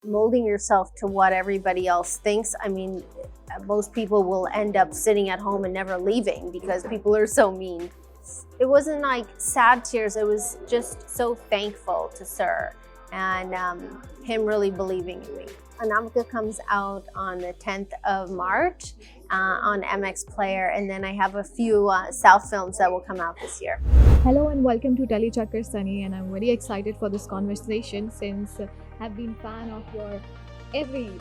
molding yourself to what everybody else thinks. I mean, most people will end up sitting at home and never leaving because people are so mean. It wasn't like sad tears, it was just so thankful to Sir and him really believing in me. Anamika comes out on the 10th of March on MX Player, and then I have a few South films that will come out this year. Hello and welcome to Telechakkar Sunny, and I'm very excited for this conversation since I've been fan of your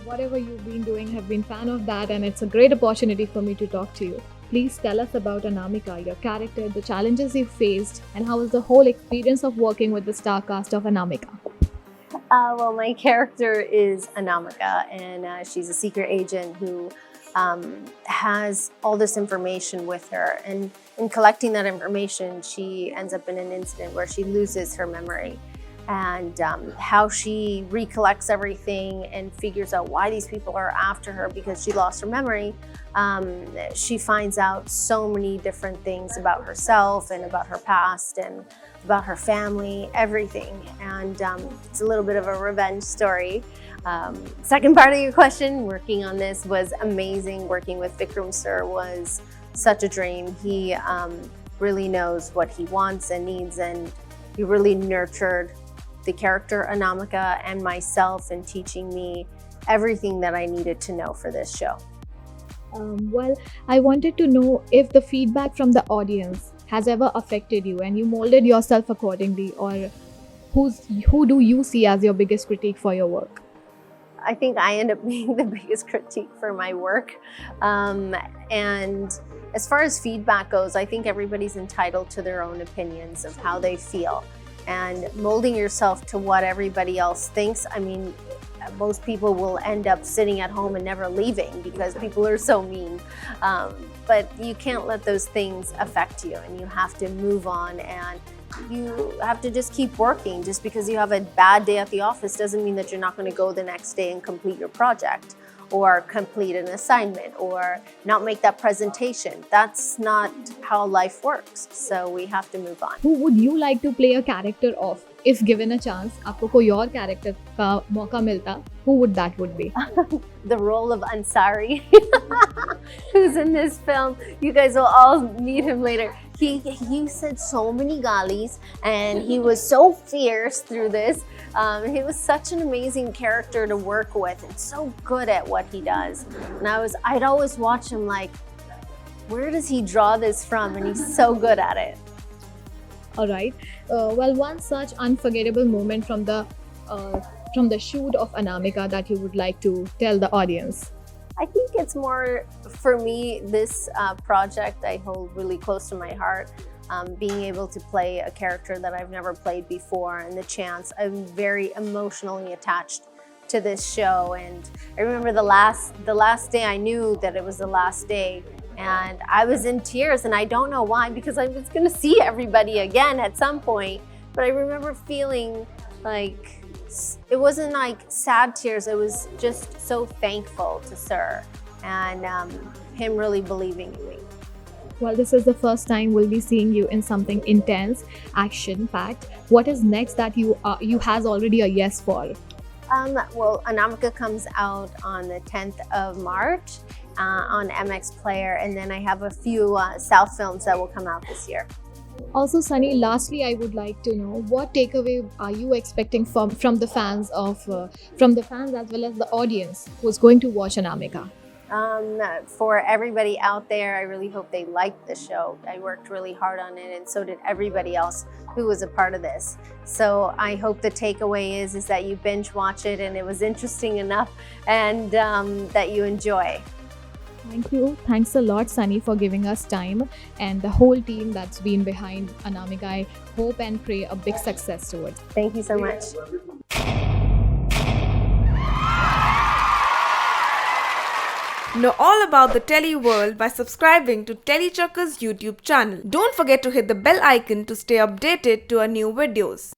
whatever you've been doing, have been fan of that, and it's a great opportunity for me to talk to you. Please tell us about Anamika, your character, the challenges you faced, and how was the whole experience of working with the star cast of Anamika? Well, my character is Anamika, and she's a secret agent who has all this information with her. And in collecting that information, she ends up in an incident where she loses her memory. And how she recollects everything and figures out why these people are after her because she lost her memory. She finds out so many different things about herself and about her past and about her family, everything. And it's a little bit of a revenge story. Second part of your question, working on this was amazing. Working with Vikram Sir was such a dream. He really knows what he wants and needs, and he really nurtured the character Anamika and myself in teaching me everything that I needed to know for this show. Well, I wanted to know if the feedback from the audience has ever affected you and you molded yourself accordingly, or who do you see as your biggest critique for your work? I think I end up being the biggest critique for my work. And as far as feedback goes, I think everybody's entitled to their own opinions of how they feel. And molding yourself to what everybody else thinks, I mean, most people will end up sitting at home and never leaving because people are so mean. But you can't let those things affect you, and you have to move on, and you have to just keep working. Just because you have a bad day at the office doesn't mean that you're not going to go the next day and complete your project or complete an assignment or not make that presentation. That's not how life works. So we have to move on. Who would you like to play a character of? If given a chance, आपको कोई और character का मौका मिलता, who would that be? The role of Ansari, who's in this film. You guys will all meet him later. He said so many galis, and he was so fierce through this. He was such an amazing character to work with, and so good at what he does. And I'd always watch him like, where does he draw this from? And he's so good at it. All right. Well, one such unforgettable moment from the shoot of Anamika that you would like to tell the audience. I think it's more, for me, this project I hold really close to my heart. Being able to play a character that I've never played before, and the chance. I'm very emotionally attached to this show, and I remember the last day I knew that it was the last day, and I was in tears, and I don't know why, because I was going to see everybody again at some point. But I remember feeling like it wasn't like sad tears, it was just so thankful to Sir and him really believing in me. Well, this is the first time we'll be seeing you in something intense, action-packed. What is next that you has already a yes for? Well, Anamika comes out on the 10th of March on MX Player, and then I have a few South films that will come out this year. Also, Sunny, lastly, I would like to know what takeaway are you expecting from the fans as well as the audience who's going to watch Anamika? For everybody out there, I really hope they liked the show. I worked really hard on it, and so did everybody else who was a part of this. So I hope the takeaway is that you binge watch it and it was interesting enough, and that you enjoy. Thank you. Thanks a lot, Sunny, for giving us time, and the whole team that's been behind Anamika. I hope and pray a big success to it. Thank you so much. Know all about the Tele world by subscribing to Telechakkar's YouTube channel. Don't forget to hit the bell icon to stay updated to our new videos.